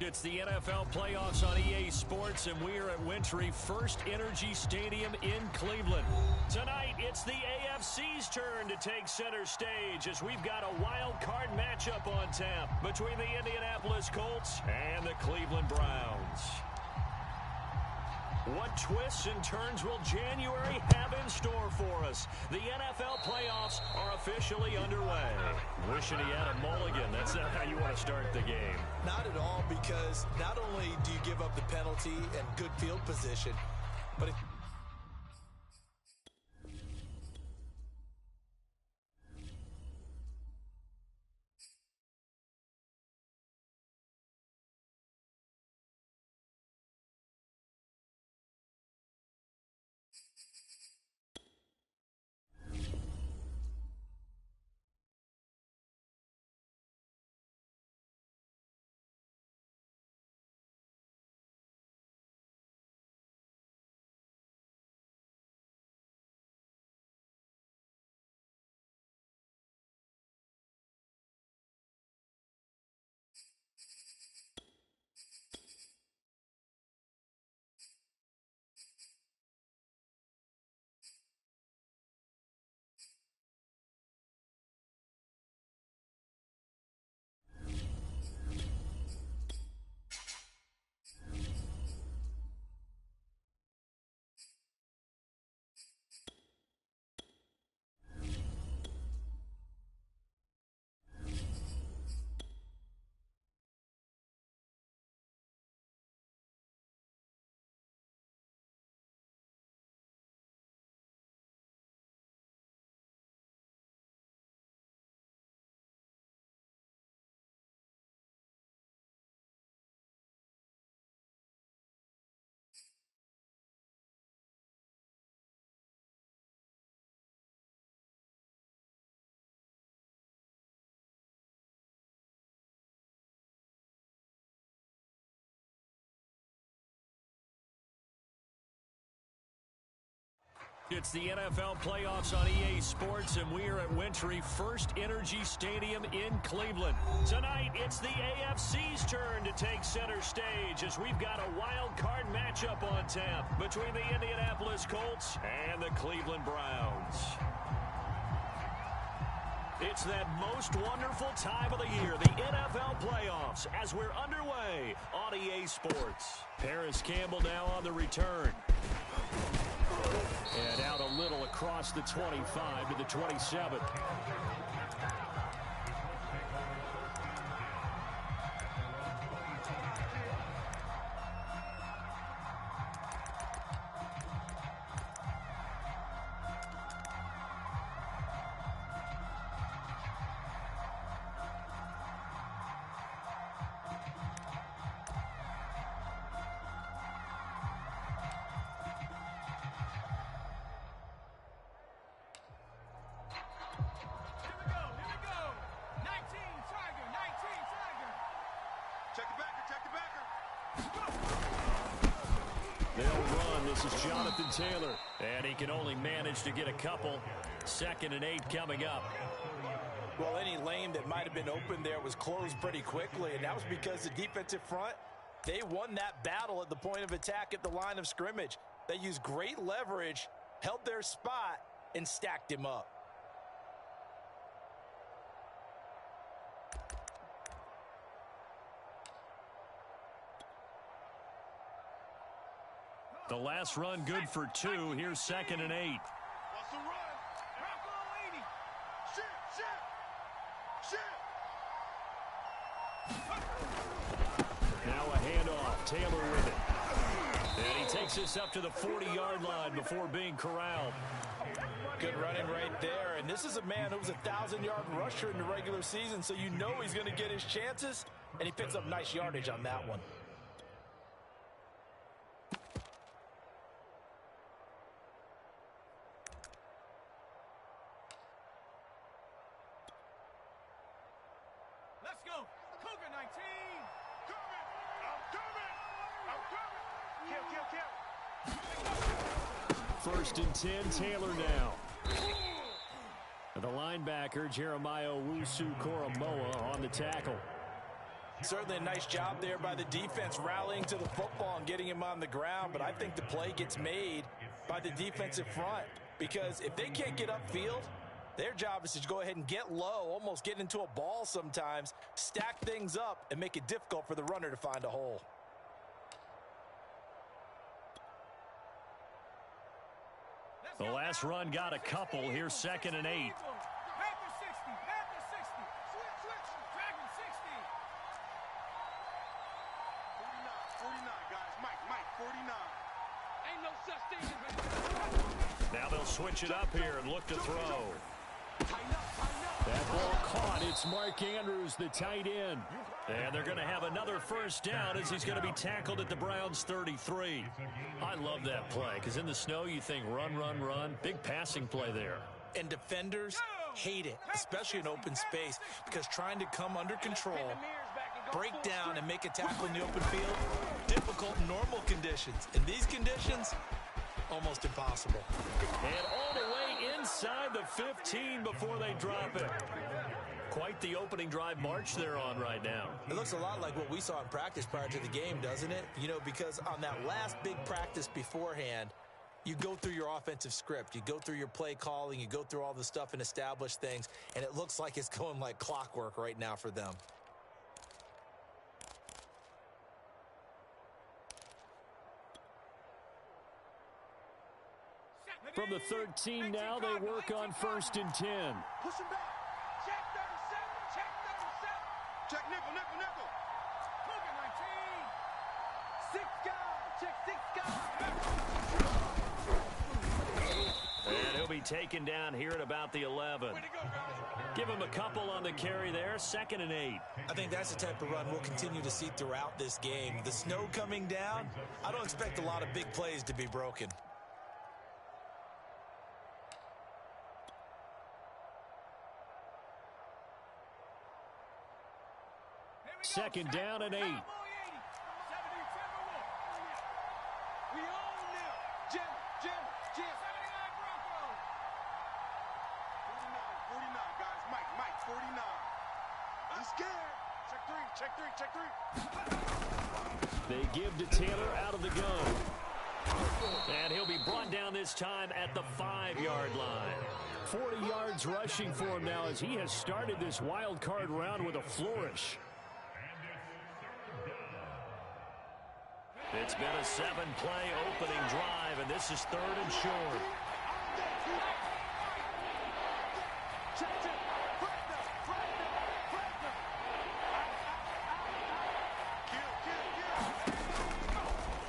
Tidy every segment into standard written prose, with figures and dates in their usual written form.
It's the NFL playoffs on EA Sports, and we are at Wintry First Energy Stadium in Cleveland. Tonight, it's the AFC's turn to take center stage as we've got a wild card matchup on tap between the Indianapolis Colts and the Cleveland Browns. What twists and turns will January have in store for us? The NFL playoffs are officially underway. Wishing he had a mulligan. That's not how you want to start the game. Not at all, because not only do you give up the penalty and good field position, but it's the NFL playoffs on EA Sports, and we are at Wintry First Energy Stadium in Cleveland. Tonight, it's the AFC's turn to take center stage as we've got a wild card matchup on tap between the Indianapolis Colts and the Cleveland Browns. It's that most wonderful time of the year, the NFL playoffs, as we're underway on EA Sports. Paris Campbell now on the return. And out a little across the 25 to the 27. This is Jonathan Taylor, and he can only manage to get a couple. 2nd and 8 coming up. well, any lane that might have been open there was closed pretty quickly, and that was because the defensive front, they won that battle at the point of attack at the line of scrimmage. They used great leverage, held their spot, and stacked him up. The last run good for 2. Here's 2nd and 8. What's the run? Bronco 80. Shit. Now a handoff. Taylor with it. And he takes this up to the 40-yard line before being corralled. Good running right there. And this is a man who was a 1,000-yard rusher in the regular season, so you know he's going to get his chances. And he picks up nice yardage on that one. Let's go. Cougar 19. Coming. I'm coming. Kill. 1st and 10, Taylor now. The linebacker, Jeremiah Owusu-Koramoah, on the tackle. Certainly a nice job there by the defense rallying to the football and getting him on the ground, but I think the play gets made by the defensive front because if they can't get upfield, their job is to go ahead and get low, almost get into a ball sometimes, stack things up, and make it difficult for the runner to find a hole. The last run got a couple. Here's 2nd and 8. Panther 60, Panther 60. Switch, Dragon 60. 49, guys. Mike, 49. Ain't no such thing as Now they'll switch it up here and look to throw. tighten up. That ball caught. It's Mark Andrews, the tight end. And they're going to have another first down as he's going to be tackled at the Browns' 33. I love that play because in the snow you think run, run, run. Big passing play there. And defenders hate it, especially in open space, because trying to come under control, break down, and make a tackle in the open field, difficult in normal conditions. In these conditions, almost impossible. And all the way inside the 15 before they drop it. Quite the opening drive march they're on right now. It looks a lot like what we saw in practice prior to the game, doesn't it? You know, because on that last big practice beforehand, you go through your offensive script. You go through your play calling. You go through all the stuff and establish things. And it looks like it's going like clockwork right now for them. From the 13 now, they work on 1st and 10. Push him back. Check 37, check 37. Check nickel. Cougar 19. 6 guys, check 6 guys. And he'll be taken down here at about the 11. Way to go, guys. Give him a couple on the carry there. 2nd and 8. I think that's the type of run we'll continue to see throughout this game. The snow coming down, I don't expect a lot of big plays to be broken. Second down and 8. 70 Timberwolves. We own them. Jim. 79 Broncos. 49, guys. Mike, 49. He's scared. Check three. They give to Taylor out of the gun. And he'll be brought down this time at the 5-yard line. 40 yards rushing for him now as he has started this wild card round with a flourish. It's been a 7-play opening drive, and this is 3rd and short.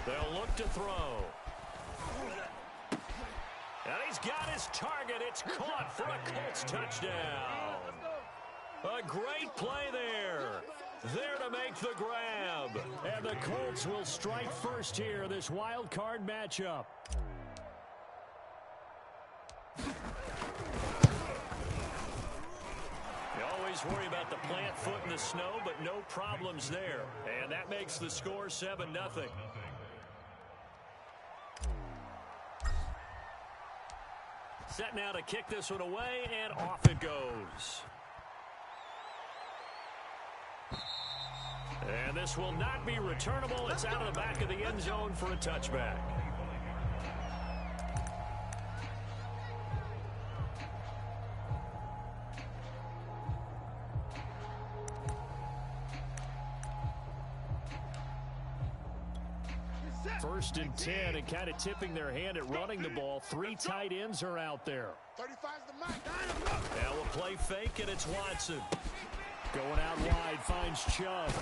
They'll look to throw. And he's got his target. It's caught for a Colts touchdown. A great play there. There to make the grab. And the Colts will strike first here, this wild card matchup. You always worry about the plant foot in the snow, but no problems there. And that makes the score 7-0. Set now to kick this one away, and off it goes. And this will not be returnable. It's out of the back of the end zone for a touchback. First and 10, and kind of tipping their hand at running the ball. 3 tight ends are out there. 35's the Mike. Now we'll play fake, and it's Watson. Going out wide, finds Chubb.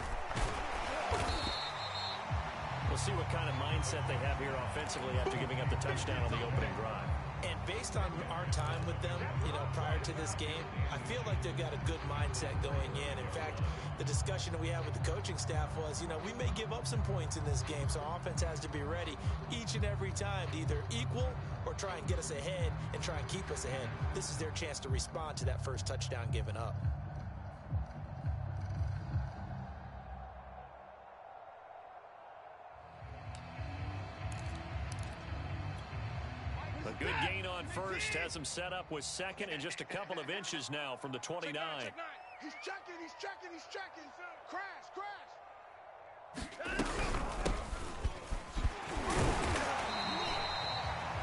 We'll see what kind of mindset they have here offensively after giving up the touchdown on the opening drive. And based on our time with them, prior to this game, I feel like they've got a good mindset going in. In fact, the discussion that we had with the coaching staff was, we may give up some points in this game, so offense has to be ready each and every time to either equal or try and get us ahead and try and keep us ahead. This is their chance to respond to that first touchdown given up. A good gain on first has him set up with 2nd and just a couple of inches now from the 29. He's checking. Crash.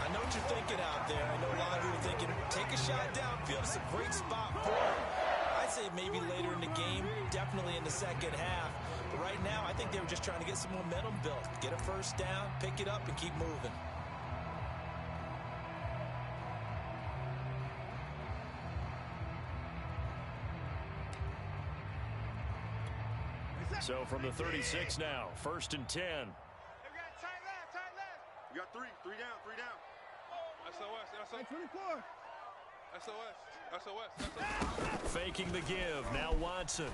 I know what you're thinking out there. I know a lot of you are thinking, take a shot downfield. It's a great spot for it. I'd say maybe later in the game, definitely in the second half. But right now, I think they were just trying to get some momentum built. Get a first down, pick it up, and keep moving. So from the 36 now, 1st and 10. They got tight left. You got three down. SOS. 24. SOS. Faking the give. Now Watson.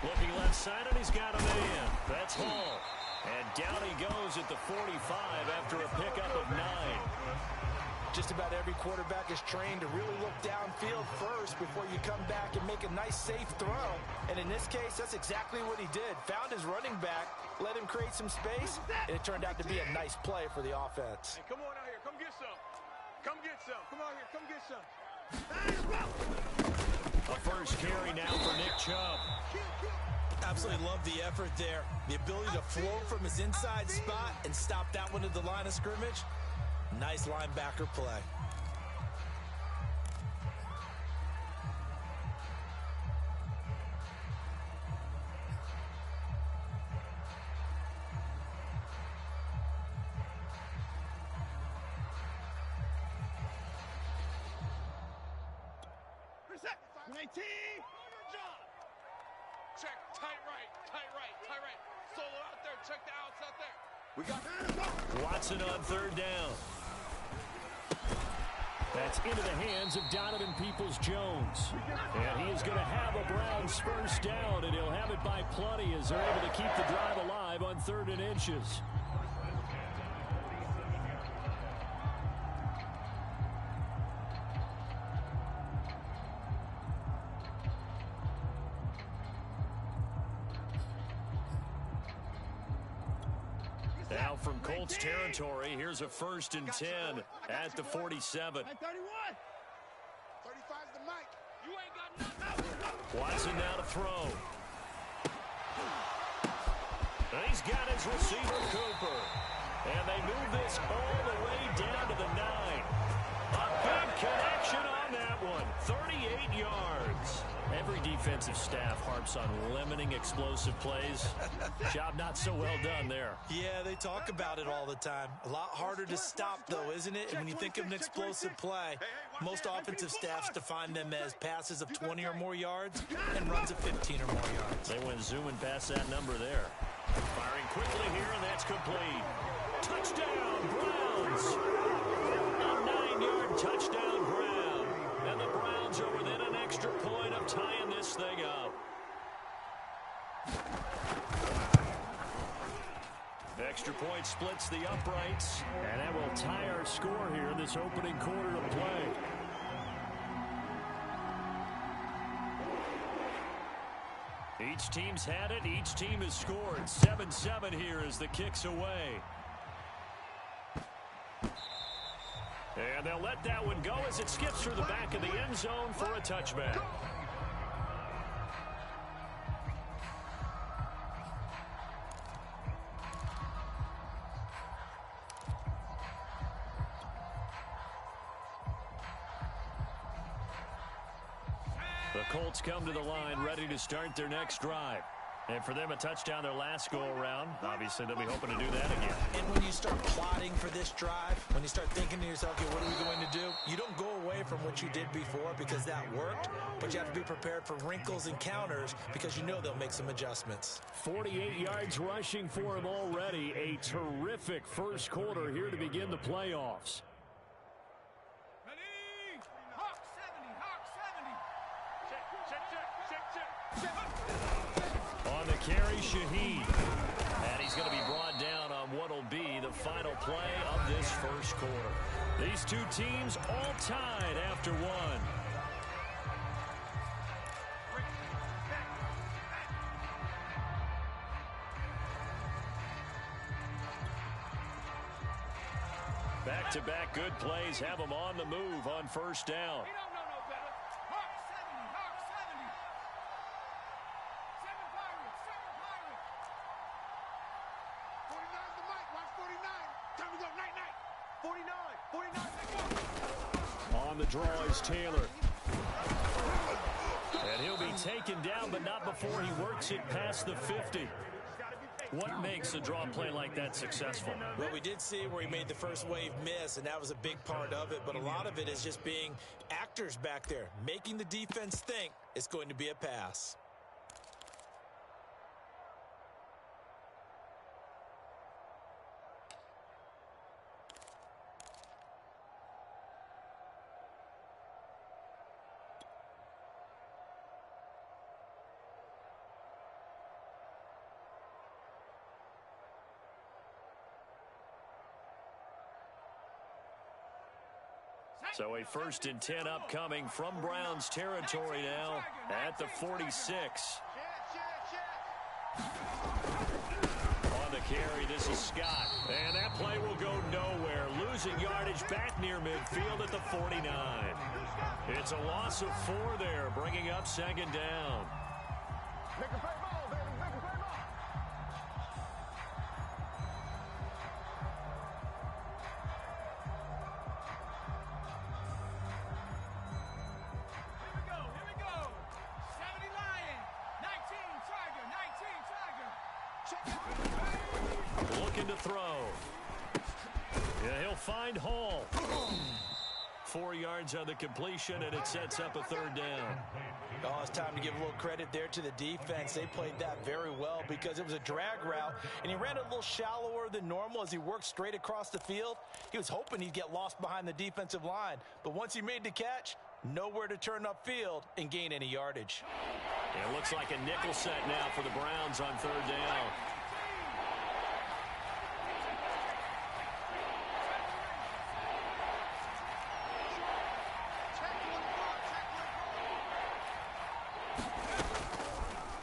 Looking left side, and he's got a man. That's Hall. And down he goes at the 45 after a pickup of 9. Just about every quarterback is trained to really look downfield first before you come back and make a nice, safe throw. And in this case, that's exactly what he did. Found his running back, let him create some space, and it turned out to be a nice play for the offense. Hey, come on out here. Come get some. Come out here. Come get some. A first carry now for Nick Chubb. Absolutely love the effort there. The ability to flow from his inside spot and stop that one at the line of scrimmage. Nice linebacker play. Reset. 19. Check, tight right. Solo out there, check the outs out there. We got Watson on 3rd down. That's into the hands of Donovan Peoples-Jones. And he is going to have a Browns first down, and he'll have it by plenty as they're able to keep the drive alive on 3rd and inches. Now from Colts territory, here's a 1st and 10 at the 47. 31. 35's the mic. You ain't got nothing. Watson now to throw. And he's got his receiver, Cooper. And they move this all the way down to the 9. A big connection on that one. 38 yards. Every defensive staff harps on limiting explosive plays. Job not so well done there. Yeah, they talk about it all the time. A lot harder to stop, though, isn't it? And when you think of an explosive play, most offensive staffs define them as passes of 20 or more yards and runs of 15 or more yards. They went zooming past that number there. Firing quickly here, and that's complete. Touchdown, Browns! A 9-yard touchdown grab. And the Browns are within an extra point of tying this thing up. Extra point splits the uprights, and that will tie our score here in this opening quarter of play. Each team's had it. Each team has scored. 7-7 here as the kick's away. And they'll let that one go as it skips through the back of the end zone for a touchback. The Colts come to the line ready to start their next drive. And for them, a touchdown their last go-around. Obviously, they'll be hoping to do that again. And when you start plotting for this drive, when you start thinking to yourself, okay, what are we going to do? You don't go away from what you did before because that worked, but you have to be prepared for wrinkles and counters because you know they'll make some adjustments. 48 yards rushing for him already. A terrific first quarter here to begin the playoffs. Ready. Hawk 70. On the carry, Shaheed. And he's going to be brought down on what will be the final play of this first quarter. These two teams all tied after one. Back-to-back good plays have them on the move on first down. He don't know no better. Hawk 70. 7 Pirates. 49, 49. On the draw is Taylor. And he'll be taken down, but not before he works it past the 50. What makes a draw play like that successful? Well, we did see where he made the first wave miss, and that was a big part of it. But a lot of it is just being actors back there, making the defense think it's going to be a pass. So a 1st and 10 upcoming from Browns territory now at the 46. On the carry, this is Scott. And that play will go nowhere. Losing yardage back near midfield at the 49. It's a loss of 4 there, bringing up 2nd down. Make a play ball, baby. Make a play ball. Here we go. 70 Lion, 19 Tiger, 19 Tiger. Looking to throw. Yeah, he'll find Hall. 4 yards on the completion, and it sets up a 3rd down. Oh, it's time to give a little credit there to the defense. They played that very well because it was a drag route, and he ran a little shallower than normal as he worked straight across the field. He was hoping he'd get lost behind the defensive line, but once he made the catch, nowhere to turn upfield and gain any yardage. It looks like a nickel set now for the Browns on 3rd down.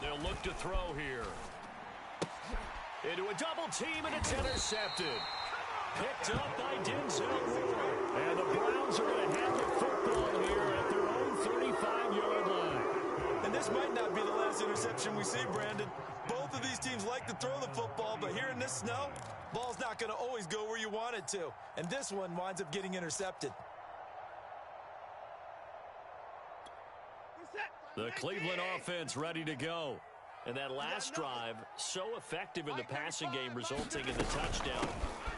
They'll look to throw here. Into a double team, and it's intercepted. Picked up by Denzel Ward. And the Browns are going to have the football here at their own 35-yard line. And this might not be the last interception we see, Brandon. Both of these teams like to throw the football, but here in this snow, ball's not going to always go where you want it to. And this one winds up getting intercepted. The Cleveland offense ready to go. And that last drive, so effective in the passing game, resulting in the touchdown.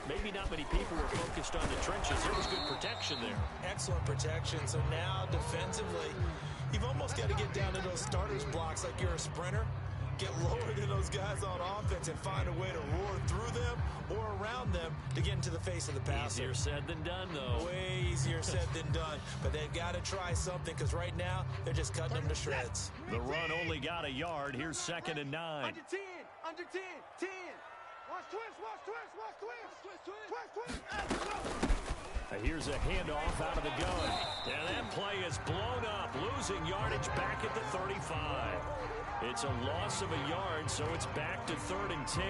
Maybe not many people were focused on the trenches. There was good protection there. Excellent protection. So now defensively, you've almost got to get down to those starters blocks like you're a sprinter. Get lower than those guys on offense and find a way to roar through them or around them to get into the face of the passer. Easier said than done, though. Way easier said than done. But they've got to try something because right now they're just cutting them to shreds. The run only got a yard. Here's 2nd and 9. Under 10, under 10, 10. Watch twist, watch twist, watch twist. Twist, twist. Here's a handoff out of the gun. And that play is blown up, losing yardage back at the 35. It's a loss of a yard, so it's back to 3rd and 10.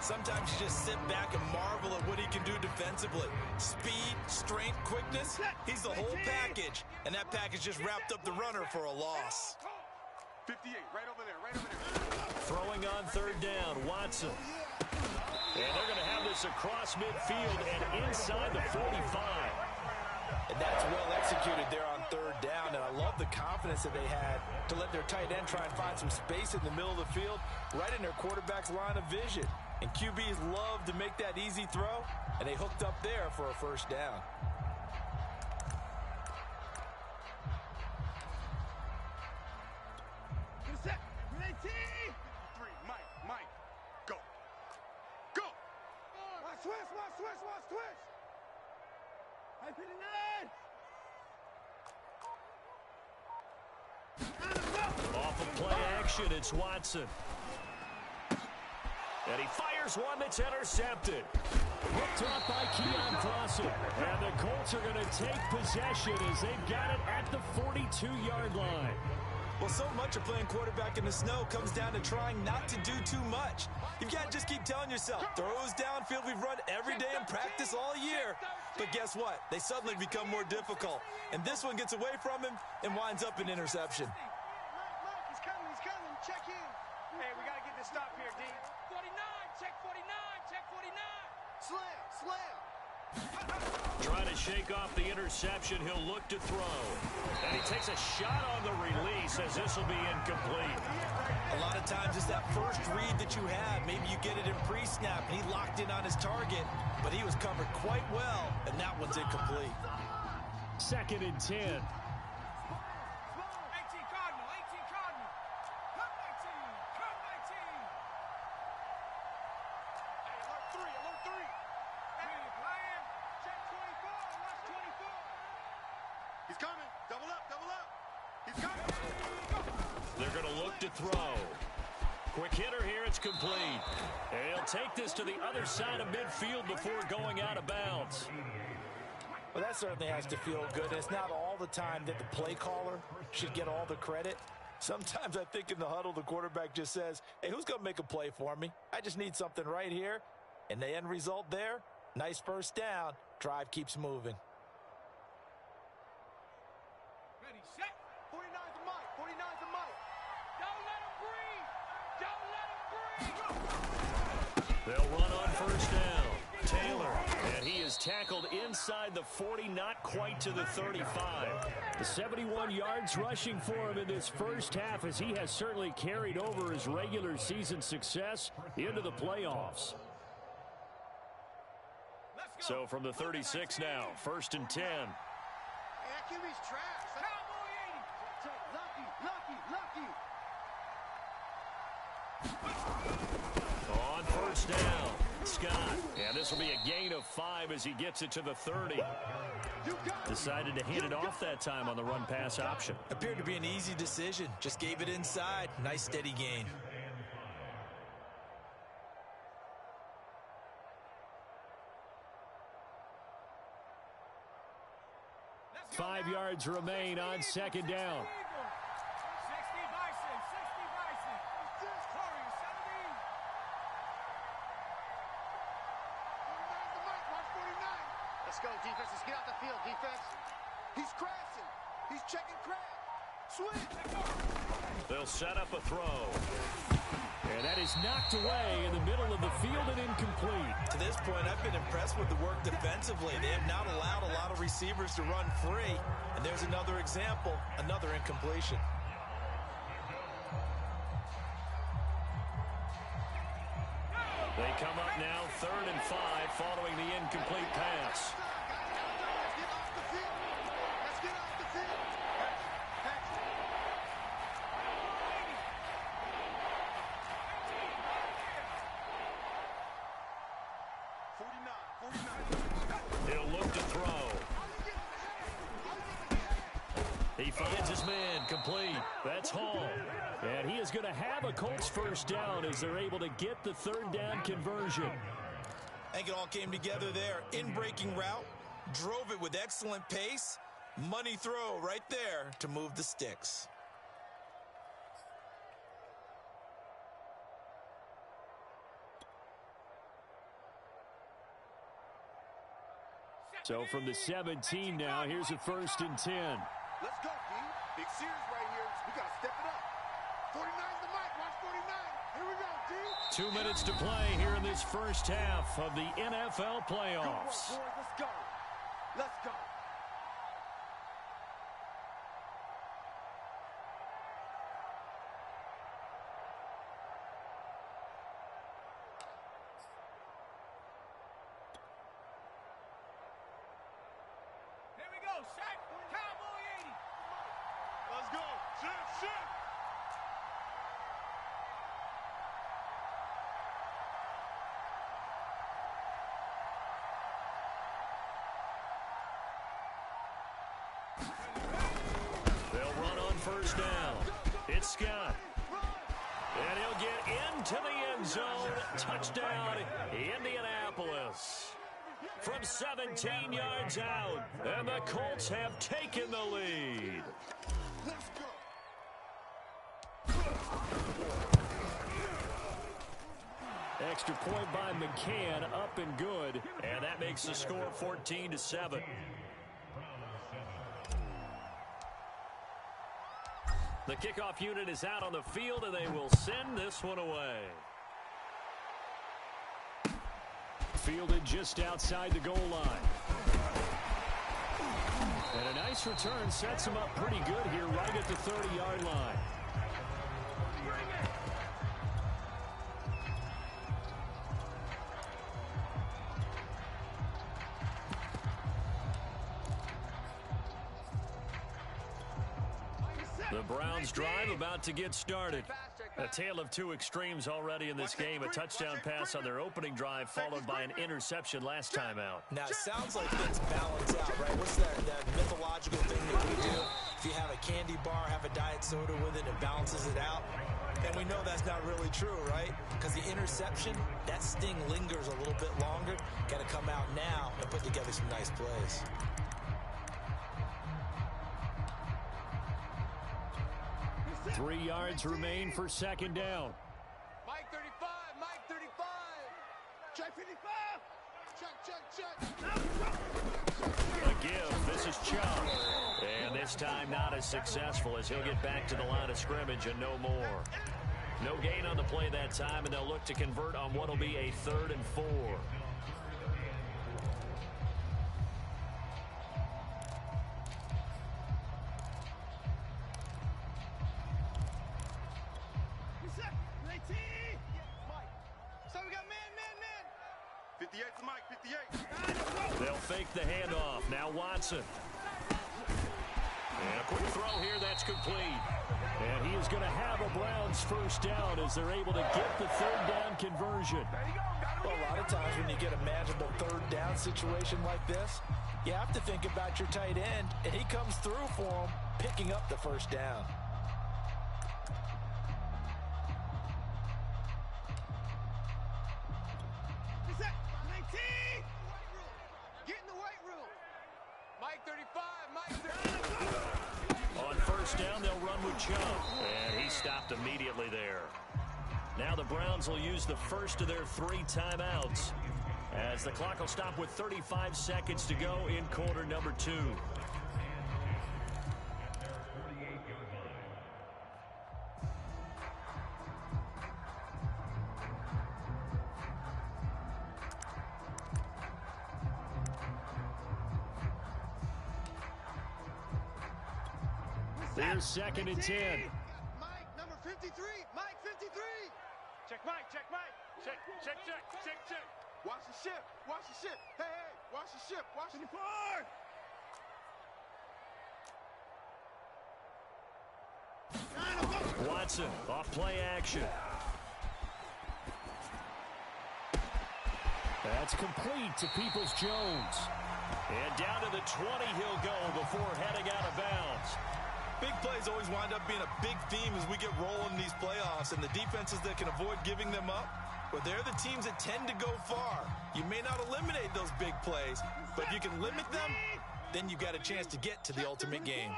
Sometimes you just sit back and marvel at what he can do defensively. Speed, strength, quickness, he's the whole package. And that package just wrapped up the runner for a loss. 58, right over there, right over there. Throwing on 3rd down, Watson. And they're going to have this across midfield and inside the 45. And that's well executed there on 3rd down. And I love the confidence that they had to let their tight end try and find some space in the middle of the field, right in their quarterback's line of vision. And QBs love to make that easy throw, and they hooked up there for a 1st down. Set, 19. 3, Mike, go. Go. Watch twist, watch twist, watch twist. I put it in. Off of play action, it's Watson. And he fires one that's intercepted. Hooked up by Keon Fawcett. And the Colts are going to take possession as they've got it at the 42-yard line. Well, so much of playing quarterback in the snow comes down to trying not to do too much. You've got to just keep telling yourself, throws downfield we've run every day in practice all year. But guess what? They suddenly become more difficult. And this one gets away from him and winds up an interception. Mike, he's coming, check in. Hey, we got to get this stop here, D. 49, check 49, check 49. Slam. Trying to shake off the interception, he'll look to throw. And he takes a shot on the release as this will be incomplete. A lot of times it's that first read that you have. Maybe you get it in pre-snap, and he locked in on his target, but he was covered quite well, and that one's incomplete. 2nd and 10. 18 Cardinal, 18 Cardinal. Come my team, come my team. Hey, alert 3. Hey, Lion, check 24, watch 24. He's coming. Double up, double up. He's coming. They're going to look to throw. Quick hitter here, it's complete. And he'll take this to the other side of midfield before going out of bounds. Well, that certainly has to feel good. It's not all the time that the play caller should get all the credit. Sometimes I think in the huddle, the quarterback just says, hey, who's going to make a play for me? I just need something right here. And the end result there, nice first down. Drive keeps moving. Ready, set. 49's the mic. 49's the mic. Don't let him breathe. Don't let him breathe. They'll run on first down. Taylor, and he is tackled inside the 40, not quite to the 35. The 71 yards rushing for him in this first half, as he has certainly carried over his regular season success into the playoffs. So from the 36 now, 1st and 10. Hey, that QB's trash. Cowboy 80. Lucky. On first down, Scott. And this will be a gain of 5 as he gets it to the 30. Decided to hand it off that time on the run-pass option. Appeared to be an easy decision. Just gave it inside. Nice steady gain. 5 yards remain on 2nd down. 60 Bison, 60 Bison. Corey, 49's the mic. Watch 49.17. Let's go, defense. Let's get out the field, defense. He's crashing. He's checking crash. Switch. They'll set up a throw. And that is knocked away in the middle of the field and incomplete. To this point, I've been impressed with the work defensively. They have not allowed a lot of receivers to run free. And there's another example, another incompletion. They come up now 3rd and 5 following the incomplete pass. Let's get off the field. He'll look to throw. He finds his man complete. That's Hall. And he is going to have a Colts first down as they're able to get the 3rd down conversion. I think it all came together there. In-breaking route, drove it with excellent pace. Money throw right there to move the sticks. Bison. So from the 17 now, here's a 1st and 10. Let's go, D. Big series right here. We got to step it up. 49's the mic. Watch 49. Here we go, D. 2 minutes to play here in this first half of the NFL playoffs. Good work, boys. Let's go. Let's go. Here we go, set. Cowboy 80. Let's go. Shift, shift. They'll run on first down. It's Scott. And he'll get into the end zone. Touchdown, Indianapolis. From 17 yards out. And the Colts have taken the lead. Let's go. Extra point by McCann, up and good. And that makes the score 14-7. The kickoff unit is out on the field, and they will send this one away. Fielded just outside the goal line. And a nice return sets him up pretty good here right at the 30-yard line. The Browns drive about to get started. A tale of two extremes already in this game. A touchdown pass on their opening drive followed by an interception last time out. Now, it sounds like things balance out, right? What's that mythological thing that we do? If you have a candy bar, have a diet soda with it, it balances it out. And we know that's not really true, right? Because the interception, that sting lingers a little bit longer. Got to come out now and put together some nice plays. Three yards remain for second down. Mike 35, Mike 35. Check 55. Check. A give. This is Chubb. And this time not as successful as he'll get back to the line of scrimmage and no more. No gain on the play that time, and they'll look to convert on what will be a 3rd and 4. So we got man. 58 to Mike, 58. They'll fake the handoff. Now Watson. And a quick throw here that's complete. And he is going to have a Browns first down as they're able to get the 3rd down conversion. Well, a lot of times when you get a manageable 3rd down situation like this, you have to think about your tight end, and he comes through for him, picking up the first down. Get in the weight room. Mike 35, Mike 35. On first down, they'll run with Chubb. And he stopped immediately there. Now the Browns will use the first of their 3 timeouts as the clock will stop with 35 seconds to go in quarter number 2. There's 2nd and 10. Mike, number 53. Mike, 53. Check Mike. Check. Watch the ship. Hey, watch the ship. Watch the 54. Watson off play action. That's complete to Peoples-Jones. And down to the 20 he'll go before heading out of bounds. Big plays always wind up being a big theme as we get rolling in these playoffs, and the defenses that can avoid giving them up, well, they're the teams that tend to go far. You may not eliminate those big plays, but if you can limit them, then you've got a chance to get to the ultimate game.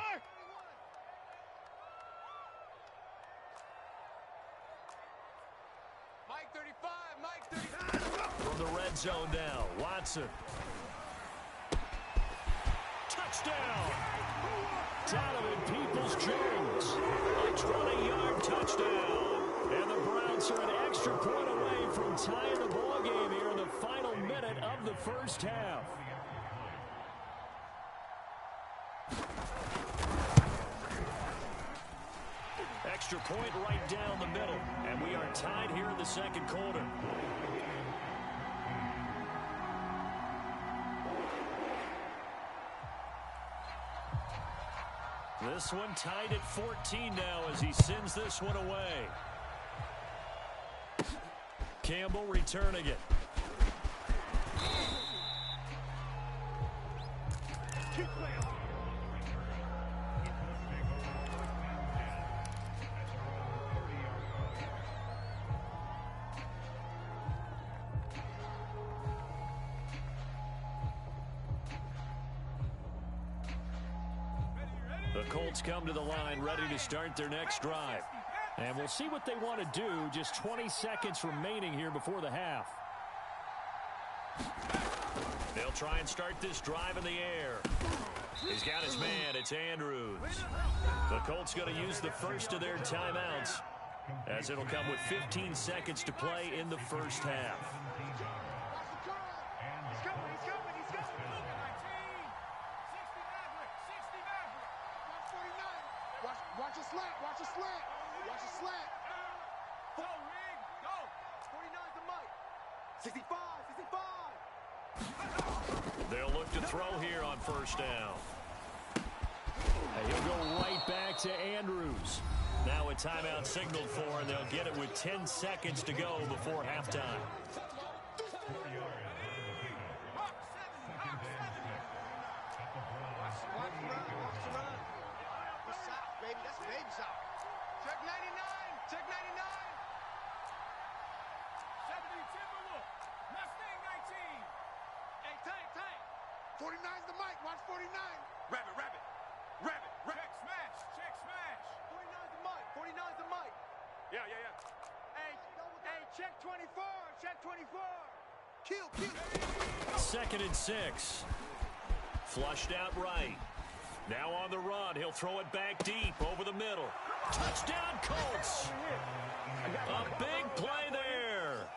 Mike 35, Mike 35. From the red zone now, Watson. Touchdown! Donovan Peoples-Jones. A 20-yard touchdown. And the Browns are an extra point away from tying the ball game here in the final minute of the first half. Extra point right down the middle. And we are tied here in the second quarter. This one tied at 14 now as he sends this one away. Campbell returning it. The Colts come to the line ready to start their next drive. And we'll see what they want to do. Just 20 seconds remaining here before the half. They'll try and start this drive in the air. He's got his man. It's Andrews. The Colts going to use the first of their timeouts, as it'll come with 15 seconds to play in the first half. slant. Watch the slant. Watch the slant. Go, Rig. Go. 49's the mic. 65. 65. They'll look to throw here on first down. And he'll go right back to Andrews. Now a timeout signaled for, and they'll get it with 10 seconds to go before halftime. Check 99. Check 99. 70 Timberwolf. Mustang 19. Hey, Tank. 49's the mic. Watch 49. Rabbit. Check smash. Check smash. 49's the mic. 49's the mic. Yeah. Hey, check 24. Check 24. Kill. Second and 6. Flushed out right. Now on the run. He'll throw it back deep over the middle. Touchdown, Colts. A big play there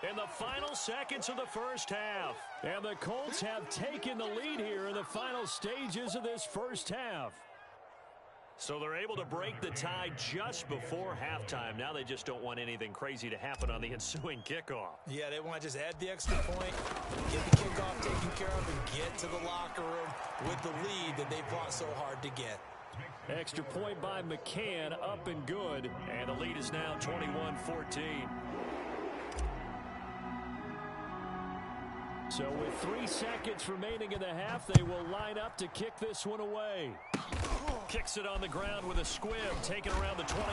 in the final seconds of the first half. And the Colts have taken the lead here in the final stages of this first half. So they're able to break the tie just before halftime. Now they just don't want anything crazy to happen on the ensuing kickoff. Yeah, they want to just add the extra point, get the kickoff taken care of, and get to the locker room with the lead that they fought so hard to get. Extra point by McCann, up and good. And the lead is now 21-14. So with 3 seconds remaining in the half, they will line up to kick this one away. Kicks it on the ground with a squib, taken around the 28.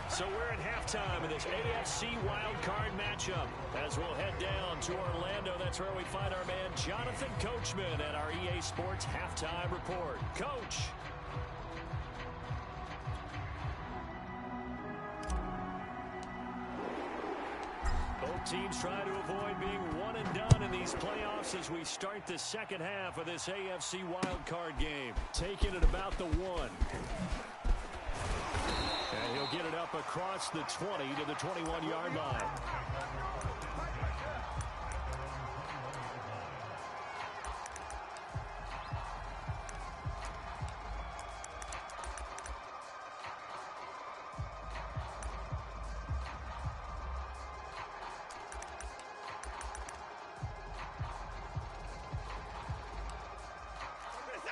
So we're at halftime in this AFC wildcard matchup. As we'll head down to Orlando, that's where we find our man Jonathan Coachman at our EA Sports Halftime Report. Coach. Both teams try to avoid being one and done in these playoffs as we start the second half of this AFC wildcard game. Taking it about the 1. And he'll get it up across the 20 to the 21-yard line.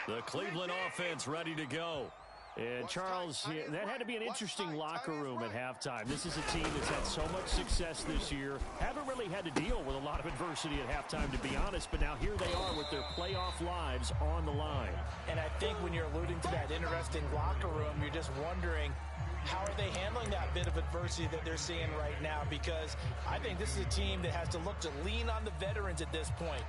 The Cleveland offense ready to go. And Charles, that had to be an interesting locker room at halftime. This is a team that's had so much success this year. Haven't really had to deal with a lot of adversity at halftime, to be honest. But now here they are with their playoff lives on the line. And I think when you're alluding to that interesting locker room, you're just wondering, how are they handling that bit of adversity that they're seeing right now? Because I think this is a team that has to look to lean on the veterans at this point.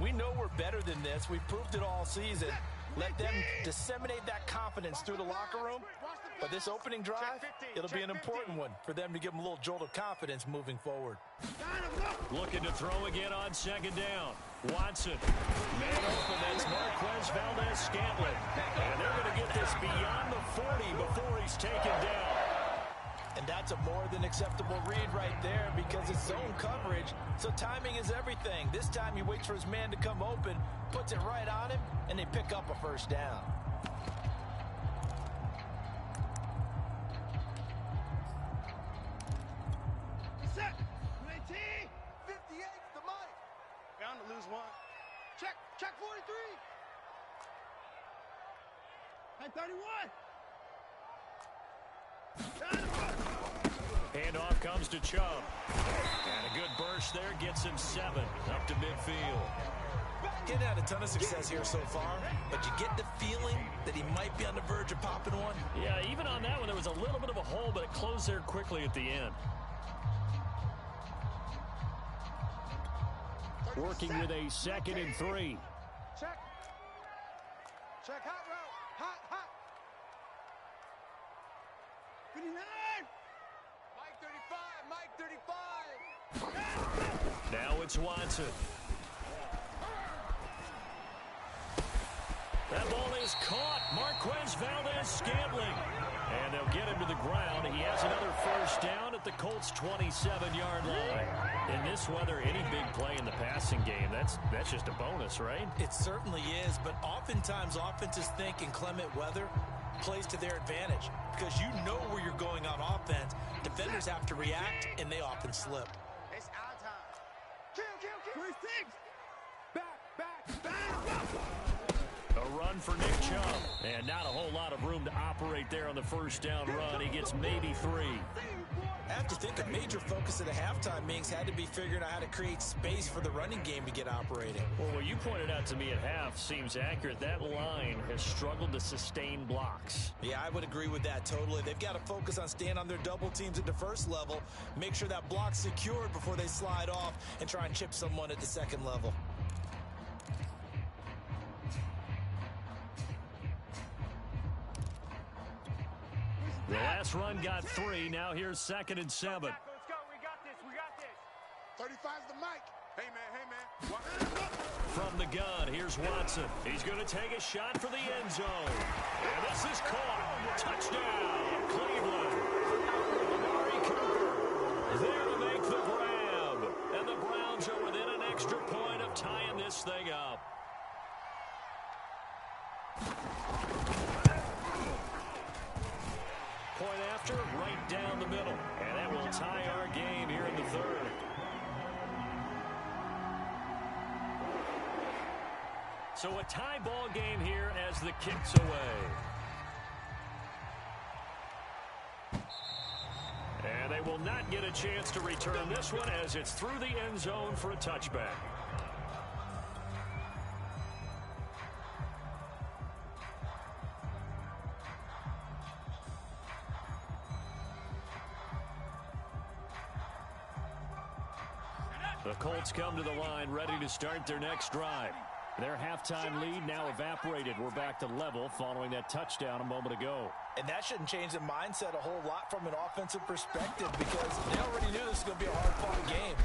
We know we're better than this. We've proved it all season. Let them disseminate that confidence through the locker room. But this opening drive, it'll be an important one for them to give them a little jolt of confidence moving forward. Looking to throw again on second down. Watson. Man open, that's Marquez Valdez-Scantling. And they're going to get this beyond the 40 before he's taken down. And that's a more than acceptable read right there because it's zone coverage, so timing is everything. This time he waits for his man to come open, puts it right on him, and they pick up a first down. Set. 19. 58's the mic. Bound to lose one. Check 43. Hey, 31. Handoff comes to Chubb. And a good burst there gets him 7 up to midfield. Getting had a ton of success here so far, but you get the feeling that he might be on the verge of popping one. Yeah, even on that one, there was a little bit of a hole, but it closed there quickly at the end. Working with a 2nd and 3. Check. Check hot route. Hot. 59. Mike 35. Now it's Watson. That ball is caught. Marquez Valdez-Scantling. And they'll get him to the ground. He has another first down at the Colts' 27-yard line. In this weather, any big play in the passing game, that's just a bonus, right? It certainly is, but oftentimes offenses think in clement weather, plays to their advantage because you know where you're going on offense. Defenders have to react, and they often slip. It's our time. Kill. 3-6. Back. A run for Nick Chubb. And not a whole lot of room to operate there on the first down run. He gets maybe 3. I have to think a major focus of the halftime meetings had to be figuring out how to create space for the running game to get operating. Well, what you pointed out to me at half seems accurate. That line has struggled to sustain blocks. Yeah, I would agree with that totally. They've got to focus on staying on their double teams at the first level, make sure that block's secured before they slide off and try and chip someone at the second level. The last run got 3. Now here's 2nd and 7. Let's go. We got this. 35's the mic. Hey, man. From the gun, here's Watson. He's going to take a shot for the end zone. And this is caught. Touchdown, Cleveland. Amari Cooper there to make the grab. And the Browns are within an extra point of tying this thing up. Point after, right down the middle. And that will tie our game here in the 3rd. So a tie ball game here as the kick's away. And they will not get a chance to return this one as it's through the end zone for a touchback. The Colts come to the line ready to start their next drive. Their halftime lead now evaporated. We're back to level following that touchdown a moment ago. And that shouldn't change the mindset a whole lot from an offensive perspective because they already knew this was going to be a hard-fought game.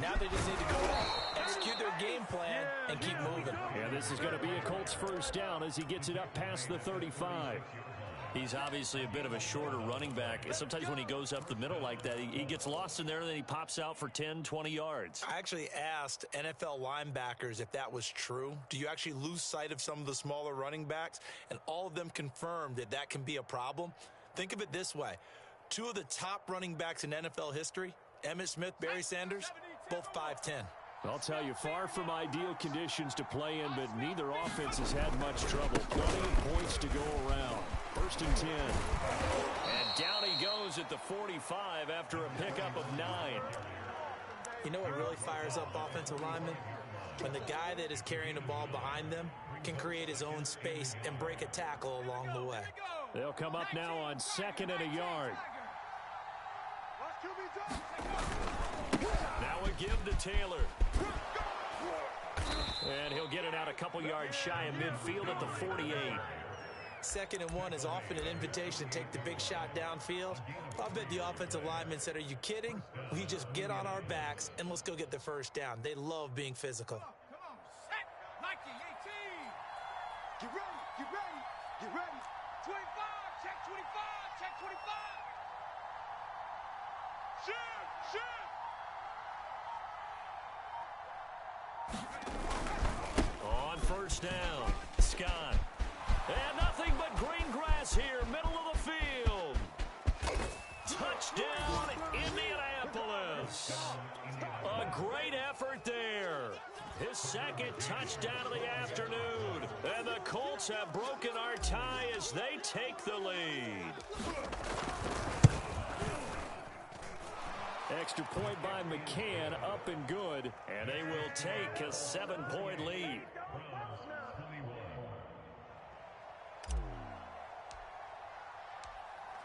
Now they just need to go out, execute their game plan, and keep moving. Yeah, this is going to be a Colts first down as he gets it up past the 35. He's obviously a bit of a shorter running back. Sometimes when he goes up the middle like that, he gets lost in there and then he pops out for 10, 20 yards. I actually asked NFL linebackers if that was true. Do you actually lose sight of some of the smaller running backs? And all of them confirmed that that can be a problem. Think of it this way. 2 of the top running backs in NFL history, Emmitt Smith, Barry Sanders, both 5'10". I'll tell you, far from ideal conditions to play in, but neither offense has had much trouble. Plenty of points to go around. 1st and 10. And down he goes at the 45 after a pickup of 9. You know what really fires up offensive linemen? When the guy that is carrying the ball behind them can create his own space and break a tackle along the way. They'll come up now on 2nd and a yard. Now a give to Taylor. And he'll get it out a couple yards shy of midfield at the 48. 2nd and 1 is often an invitation to take the big shot downfield. I bet the offensive lineman said, are you kidding? We just get on our backs and let's go get the first down. They love being physical. Come on, set. Nike 18. Get ready. 25, check 25, check 25. Shoot. On 1st down, Scott. And nothing but green grass here, middle of the field. Touchdown, Indianapolis. A great effort there. His 2nd touchdown of the afternoon. And the Colts have broken our tie as they take the lead. Extra point by McCann, up and good. And they will take a 7-point lead.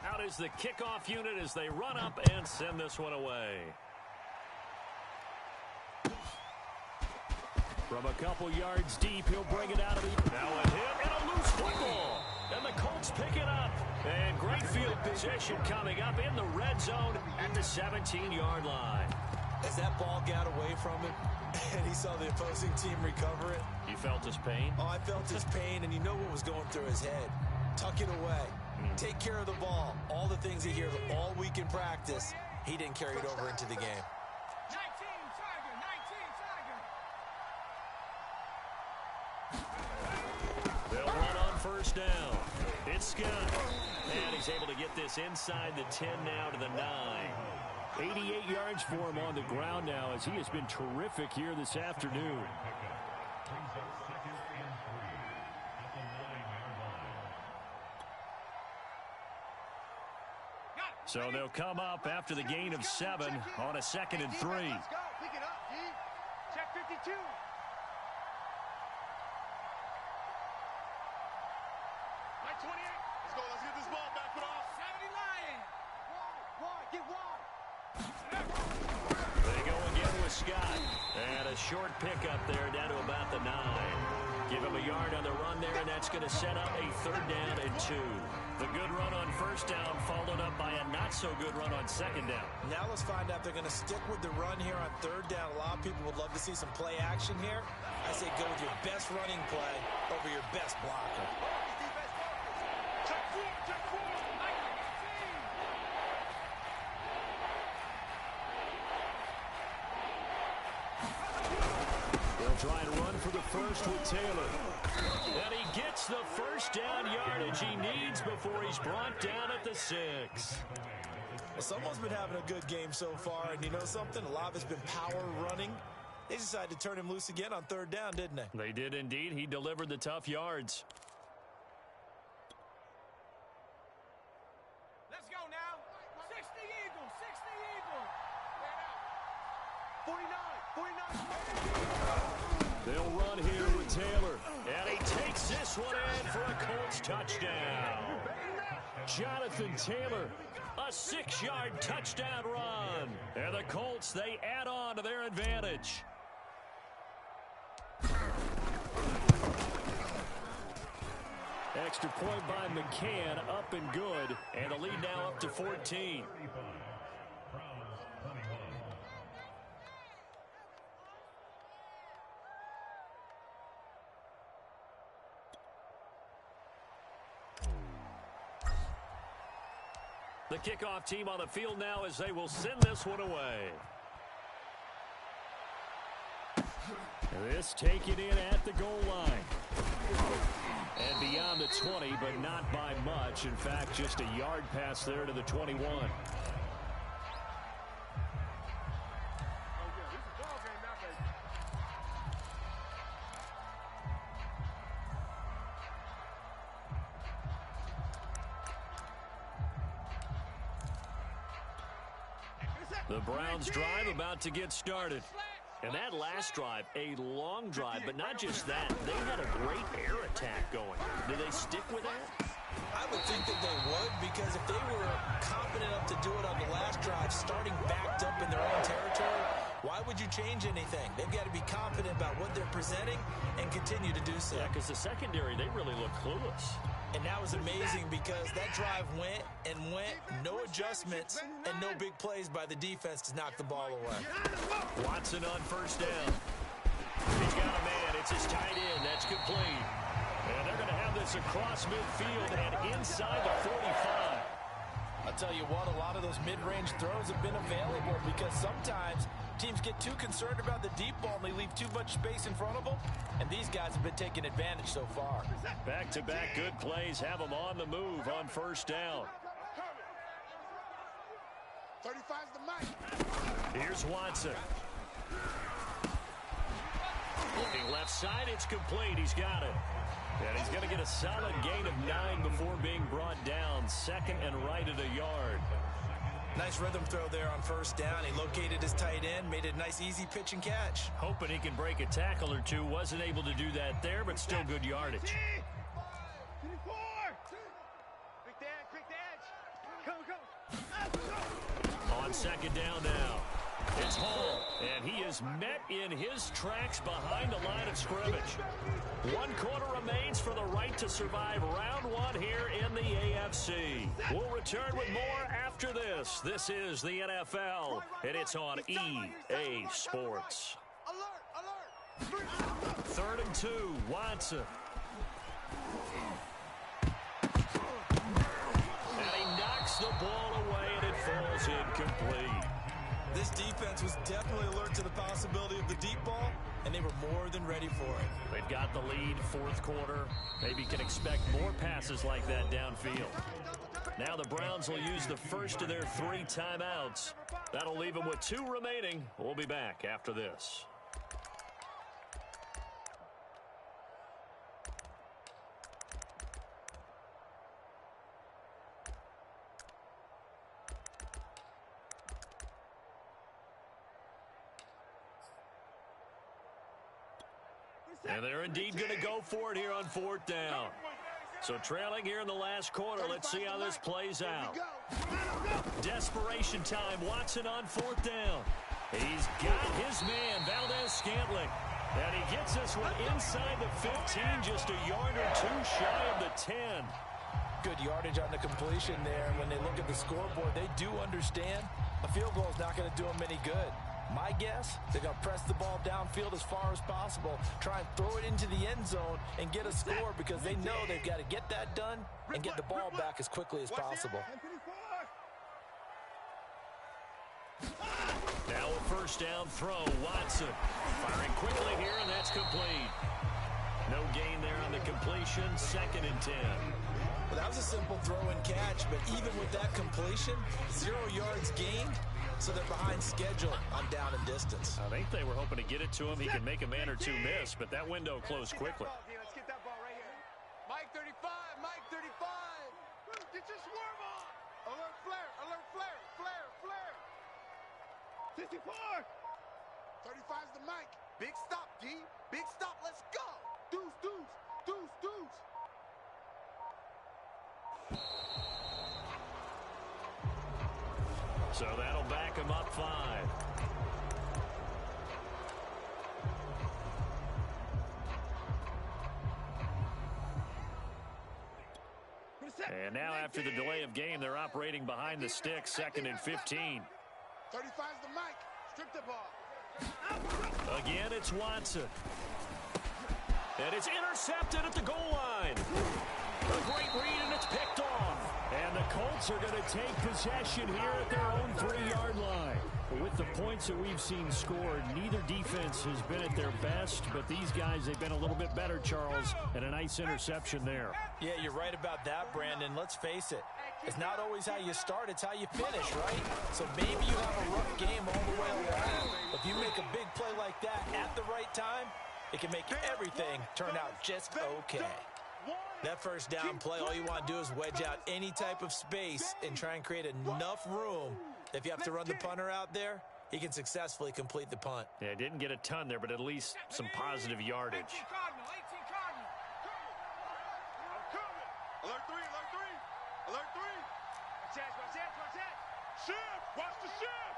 Out is the kickoff unit as they run up and send this one away. From a couple yards deep, he'll bring it out of the... Now a hit and a loose football. And the Colts pick it up. And great field position coming up in the red zone at the 17-yard line. As that ball got away from him and he saw the opposing team recover it. You felt his pain? Oh, I felt his pain, and you know what was going through his head. Tuck it away. Take care of the ball. All the things he hears all week in practice, he didn't carry it over into the game. 19, Tiger. They'll run on 1st down. It's Scott. And he's able to get this inside the 10 now to the 9. 88 yards for him on the ground now as he has been terrific here this afternoon. So they'll come up after the gain of 7 on a 2nd and 3. Let's go. Pick it up, D. Check 52. Right 28. Let's go. Let's get this ball back. Put off. 70 Lion. Wide. Get wide. They go again with Scott. And a short pickup there down to about the 9. Give him a yard on the run there, and that's going to set up a 3rd down and 2. The good run on 1st down followed up by a not-so-good run on 2nd down. Now let's find out if they're going to stick with the run here on 3rd down. A lot of people would love to see some play action here. I say go with your best running play over your best blocker. Check 4. Check 4. They'll try and run for the first with Taylor. And he gets the 1st down yardage he needs before he's brought down at the 6. Well, someone's been having a good game so far, and you know something? A lot of it's been power running. They decided to turn him loose again on 3rd down, didn't they? They did indeed. He delivered the tough yards. Let's go now. 60 Eagles. 60 Eagles. 49. 49. They'll run here with Taylor. And he takes this one in for a Colts touchdown. Jonathan Taylor, a 6-yard touchdown run. And the Colts, they add on to their advantage. Extra point by McCann, up and good. And the lead now up to 14. The kickoff team on the field now as they will send this one away. This taken in at the goal line. And beyond the 20, but not by much. In fact, just a yard pass there to the 21. The Browns drive about to get started. And that last drive, a long drive, but not just that. They had a great air attack going. Do they stick with that? I would think that they would, because if they were confident enough to do it on the last drive, starting backed up in their own territory, why would you change anything? They've got to be confident about what they're presenting and continue to do so. Yeah, because the secondary, they really look clueless. And that was amazing because that drive went and went, no adjustments, and no big plays by the defense to knock the ball away. Watson on 1st down. He's got a man. It's his tight end. That's complete. And they're going to have this across midfield and inside the 45. I'll tell you what, a lot of those mid-range throws have been available because sometimes teams get too concerned about the deep ball and they leave too much space in front of them, and these guys have been taking advantage so far. Back-to-back good plays have them on the move on 1st down. 35's the mic. Here's Watson. Looking left side, it's complete. He's got it. And he's going to get a solid gain of 9 before being brought down. 2nd and right at a yard. Nice rhythm throw there on 1st down. He located his tight end, made it a nice, easy pitch and catch. Hoping he can break a tackle or two. Wasn't able to do that there, but still good yardage. 24. Quick the edge. Go. On 2nd down now. It's Hall, and he is met in his tracks behind the line of scrimmage. 1 quarter remains for the right to survive round 1 here in the AFC. We'll return with more after this. This is the NFL, and it's on EA Sports. Alert. 3rd and 2, Watson. And he knocks the ball away, and it falls incomplete. This defense was definitely alert to the possibility of the deep ball, and they were more than ready for it. They've got the lead, fourth quarter. Maybe can expect more passes like that downfield. Now the Browns will use the first of their 3 timeouts. That'll leave them with 2 remaining. We'll be back after this. And they're indeed going to go for it here on 4th down. So trailing here in the last quarter. Let's see how this plays out. Desperation time. Watson on 4th down. He's got his man, Valdez-Scantling. And he gets this one inside the 15, just a yard or 2 shy of the 10. Good yardage on the completion there. When they look at the scoreboard, they do understand a field goal is not going to do them any good. My guess, they're going to press the ball downfield as far as possible, try and throw it into the end zone and get a score because they know they've got to get that done and get the ball back as quickly as possible. Now a first down throw. Watson firing quickly here, and that's complete. No gain there on the completion. 2nd and 10. Well, that was a simple throw and catch, but even with that completion, 0 yards gained. So they're behind schedule on down and distance. I think they were hoping to get it to him. He can make a man or 2 miss, but that window closed quickly. Let's get that ball right here. Mike 35, Mike 35. Get your swerve on. Alert flare, alert flare, flare, flare. 64. 35's the mic. Big stop, D. Big stop, let's go. Deuce, deuce, deuce, deuce. So that'll back him up 5. And now after the delay of game, they're operating behind the sticks, 2nd and 15. 35's the mic. Strip the ball. Again, it's Watson. And it's intercepted at the goal line. A great read, and it's picked off. And the Colts are going to take possession here at their own 3-yard line. With the points that we've seen scored, neither defense has been at their best, but these guys, they've been a little bit better, Charles, and a nice interception there. Yeah, you're right about that, Brandon. Let's face it. It's not always how you start, it's how you finish, right? So maybe you have a rough game all the way along. If you make a big play like that at the right time, it can make everything turn out just okay. That first down play, all you want to do is wedge out any type of space and try and create enough room. If you have to run the punter out there, he can successfully complete the punt. Yeah, didn't get a ton there, but at least some positive yardage. 18 Cardinal, 18 Cardinal. I'm coming. Alert 3, alert 3. Alert 3. Watch that, watch that, watch that. Shift, watch the shift.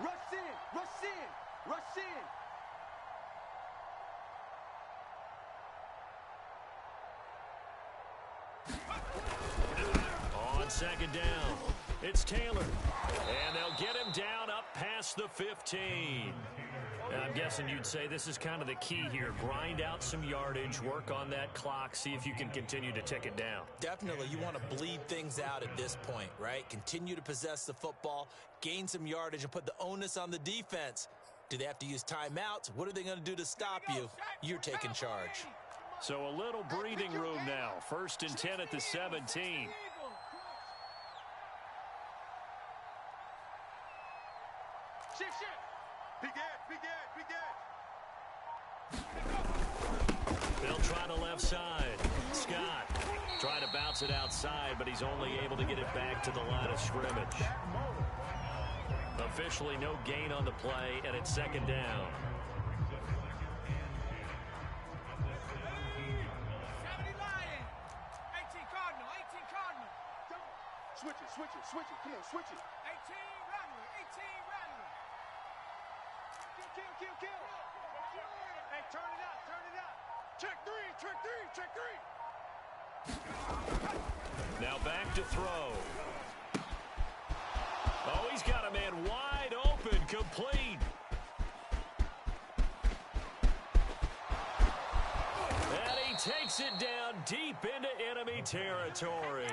Rush in, rush in, rush in. On 2nd down, it's Taylor. And they'll get him down up past the 15. And I'm guessing you'd say this is kind of the key here. Grind out some yardage, work on that clock, see if you can continue to tick it down. Definitely, you want to bleed things out at this point, right? Continue to possess the football, gain some yardage, and put the onus on the defense. Do they have to use timeouts? What are they going to do to stop you? You're taking charge. So a little breathing room now. 1st and 10 at the 17. Shift, shift. Big edge, big edge, big edge. They'll try the left side. Scott trying to bounce it outside, but he's only able to get it back to the line of scrimmage. Officially no gain on the play, and it's 2nd down. Switch it, switch it, switch it. Come on, switch it. 18 Rattler, 18 Rattler. Kill. Hey, turn it out, turn it out. Check 3, check 3, check 3. Now back to throw. Oh, he's got a man wide open, complete. And he takes it down deep into enemy territory.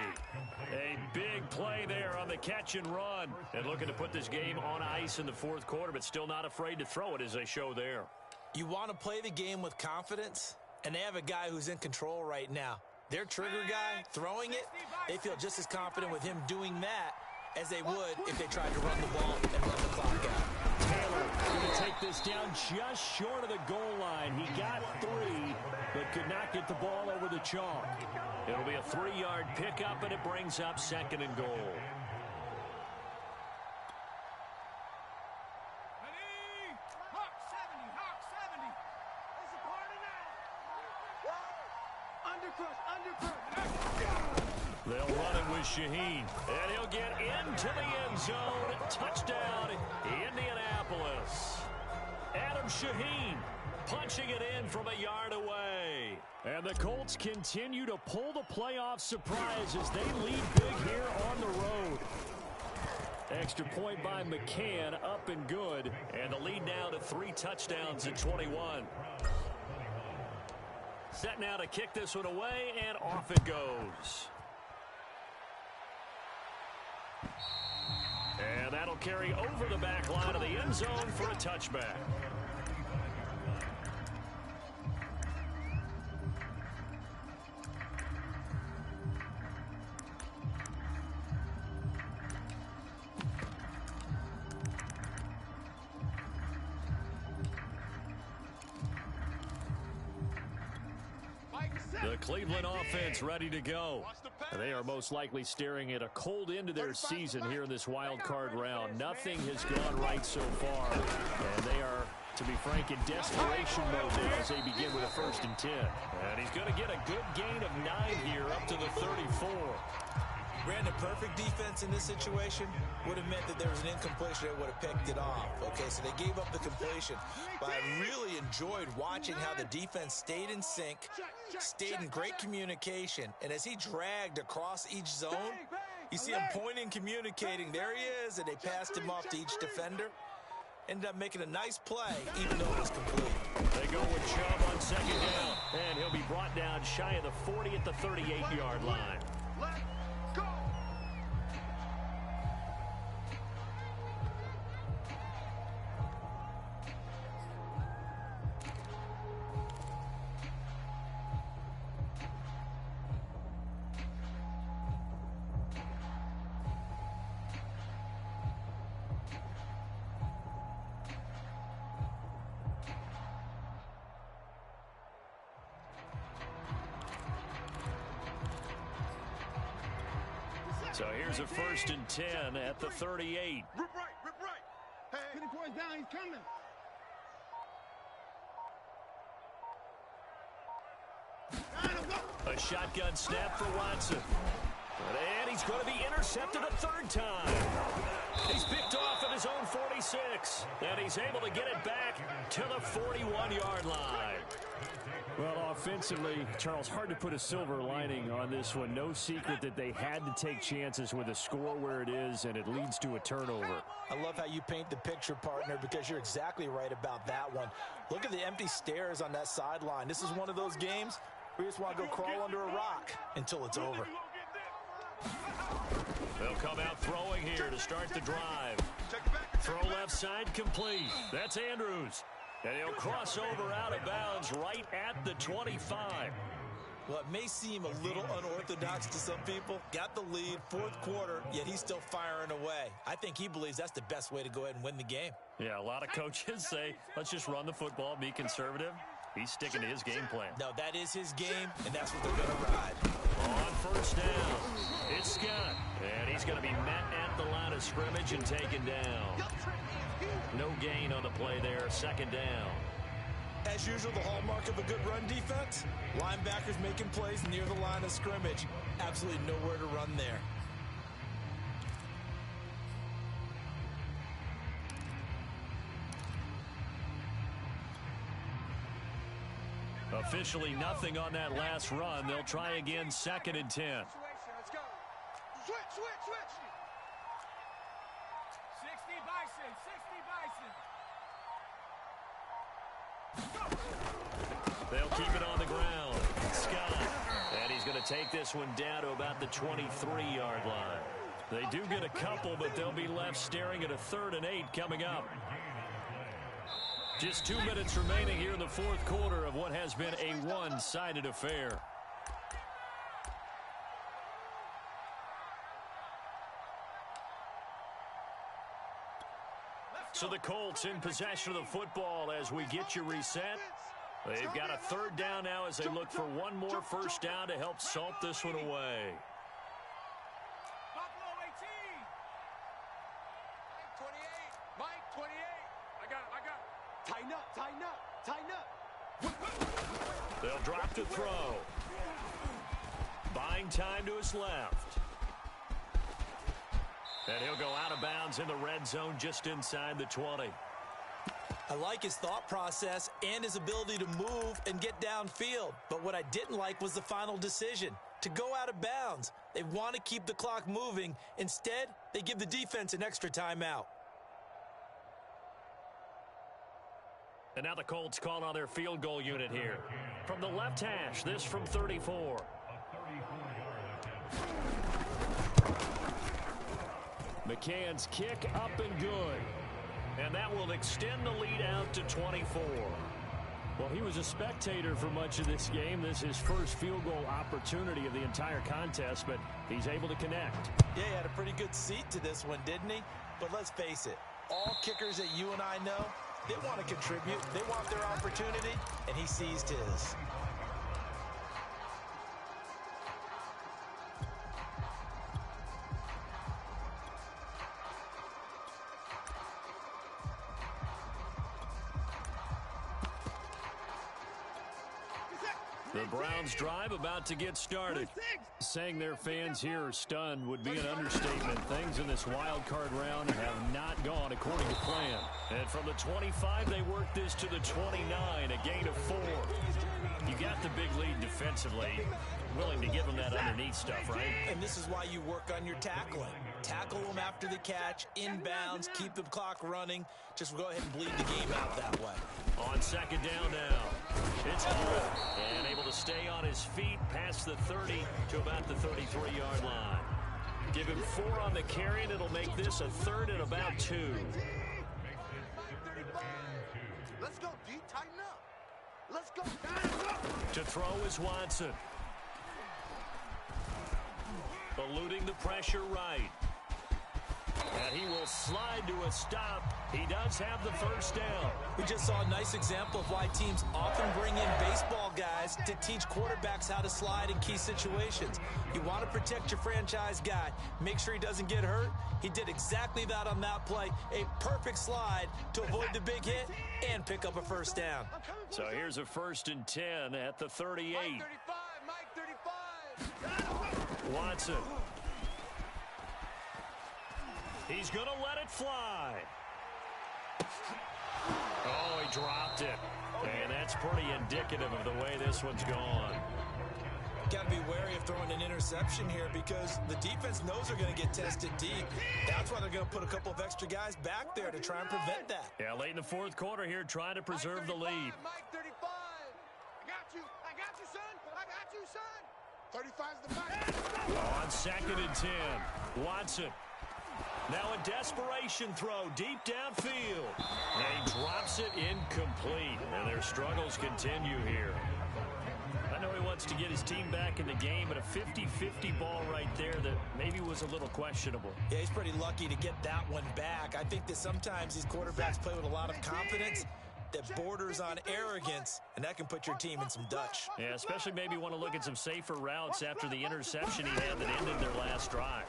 A big play there on the catch and run. And looking to put this game on ice in the 4th quarter, but still not afraid to throw it as they show there. You want to play the game with confidence, and they have a guy who's in control right now. Their trigger guy, throwing it, they feel just as confident with him doing that as they would if they tried to run the ball and run the clock out. Taylor going to take this down just short of the goal line. He got 3, but could not get the ball over the chalk. It'll be a 3-yard pickup, and it brings up 2nd and goal. They'll run it with Shaheen, and he'll get into the end zone. Touchdown, Indianapolis. Adam Shaheen punching it in from a yard away. And the Colts continue to pull the playoff surprise as they lead big here on the road. Extra point by McCann, up and good. And the lead now to 3 touchdowns at 21. Set now to kick this one away, and off it goes. And that'll carry over the back line of the end zone for a touchback. The Cleveland offense ready to go. They are most likely staring at a cold end to their season here in this wild card round. Nothing has gone right so far, and they are, to be frank, in desperation mode now as they begin with a 1st and 10. And he's going to get a good gain of 9 here up to the 34. Brandon, perfect defense in this situation would have meant that there was an incompletion that would have picked it off. Okay, so they gave up the completion. But I really enjoyed watching how the defense stayed in sync, stayed in great communication. And as he dragged across each zone, you see him pointing, communicating. There he is, and they passed him off to each defender. Ended up making a nice play, even though it was complete. They go with Chubb on 2nd down. And he'll be brought down shy of the 40 at the 38-yard line. Go! So here's a 1st and 10 at the 38. Rip right, rip right. Hey, 20 points down, he's coming. A shotgun snap for Watson. And he's going to be intercepted a 3rd time. He's picked off at his own 46. And he's able to get it back to the 41-yard line. Well, offensively, Charles, hard to put a silver lining on this one. No secret that they had to take chances with a score where it is, and it leads to a turnover. I love how you paint the picture, partner, because you're exactly right about that one. Look at the empty stairs on that sideline. This is one of those games where you just want to go crawl under a rock until it's over. They'll come out throwing here to start the drive. Throw left side complete. That's Andrews. And he'll cross over out of bounds right at the 25. Well, it may seem a little unorthodox to some people. Got the lead, 4th quarter, yet he's still firing away. I think he believes that's the best way to go ahead and win the game. Yeah, a lot of coaches say, let's just run the football, be conservative. He's sticking to his game plan. No, that is his game, and that's what they're going to ride. On 1st down, it's Scott. And he's going to be met at the line of scrimmage and taken down. No gain on the play there, 2nd down. As usual, the hallmark of a good run defense, linebackers making plays near the line of scrimmage. Absolutely nowhere to run there. Officially nothing on that last run. They'll try again, 2nd and 10. Let's go. Switch, switch, switch. 60 Bison, 60 Bison. They'll keep it on the ground. Scott. And he's going to take this one down to about the 23-yard line. They do get a couple, but they'll be left staring at a 3rd and 8 coming up. Just 2 minutes remaining here in the fourth quarter of what has been a one-sided affair. So the Colts in possession of the football as we get you reset. They've got a third down now as they look for one more first down to help salt this one away. Buffalo 18. Mike 28. I got it. Tighten up. They'll drop to throw. Buying time to his left. And he'll go out of bounds in the red zone just inside the 20. I like his thought process and his ability to move and get downfield. But what I didn't like was the final decision, to go out of bounds. They want to keep the clock moving. Instead, they give the defense an extra timeout. And now the Colts call on their field goal unit here. From the left hash, this from 34. McCann's kick up and good. And that will extend the lead out to 24. Well, he was a spectator for much of this game. This is his first field goal opportunity of the entire contest, but he's able to connect. Yeah, he had a pretty good seat to this one, didn't he? But let's face it, all kickers that you and I know, they want to contribute. They want their opportunity, and he seized his. The Browns drive about to get started. Saying their fans here are stunned would be an understatement. Things in this wild card round have not gone according to plan. And from the 25, they work this to the 29, a gain of 4. You got the big lead defensively. Willing to give them that underneath stuff, right? And this is why you work on your tackling. Tackle them after the catch, inbounds, keep the clock running. Just go ahead and bleed the game out that way. On second down now, it's Hall, and able to stay on his feet past the 30 to about the 33-yard line. Give him 4 on the carry, and it'll make this a third and about 2. Let's go, D. Tighten up. Let's go. To throw is Watson. Eluding the pressure right. And he will slide to a stop. He does have the first down. We just saw a nice example of why teams often bring in baseball guys to teach quarterbacks how to slide in key situations. You want to protect your franchise guy. Make sure he doesn't get hurt. He did exactly that on that play. A perfect slide to avoid the big hit and pick up a first down. So here's a 1st and 10 at the 38. Mike 35. Watson. He's going to let it fly. Oh, he dropped it. And that's pretty indicative of the way this one's gone. Got to be wary of throwing an interception here because the defense knows they're going to get tested deep. That's why they're going to put a couple of extra guys back there to try and prevent that. Yeah, late in the fourth quarter here, trying to preserve the lead. Mike 35. I got you, son. 35's the back. On 2nd and 10, Watson. Now a desperation throw deep downfield. And he drops it incomplete. And their struggles continue here. I know he wants to get his team back in the game, but a 50-50 ball right there that maybe was a little questionable. Yeah, he's pretty lucky to get that one back. I think that sometimes these quarterbacks play with a lot of confidence that borders on arrogance, and that can put your team in some Dutch. Yeah, especially maybe want to look at some safer routes after the interception he had that ended their last drive.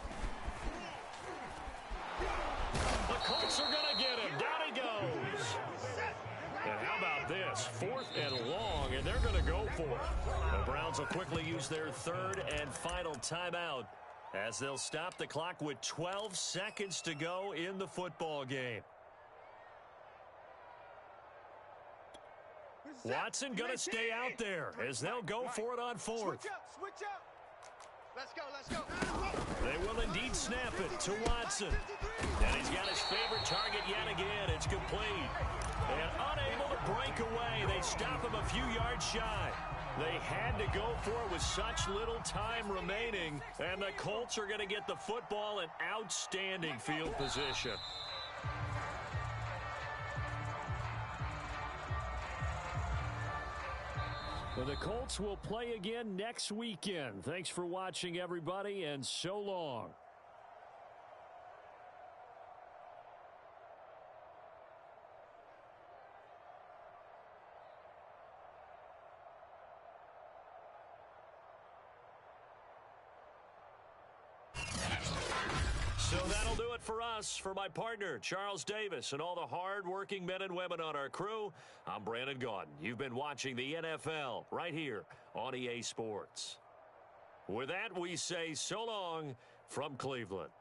The Colts are going to get him. Down he goes. And how about this? 4th and long, and they're going to go for it. The Browns will quickly use their 3rd and final timeout as they'll stop the clock with 12 seconds to go in the football game. Watson going to stay out there as they'll go for it on 4th. Switch up. Let's go. They will indeed snap it to Watson. And he's got his favorite target yet again. It's complete. And unable to break away. They stop him a few yards shy. They had to go for it with such little time remaining. And the Colts are going to get the football in outstanding field position. Well, the Colts will play again next weekend. Thanks for watching, everybody, and so long. So that'll do it for us. For my partner, Charles Davis, and all the hard-working men and women on our crew, I'm Brandon Gaudin. You've been watching the NFL right here on EA Sports. With that, we say so long from Cleveland.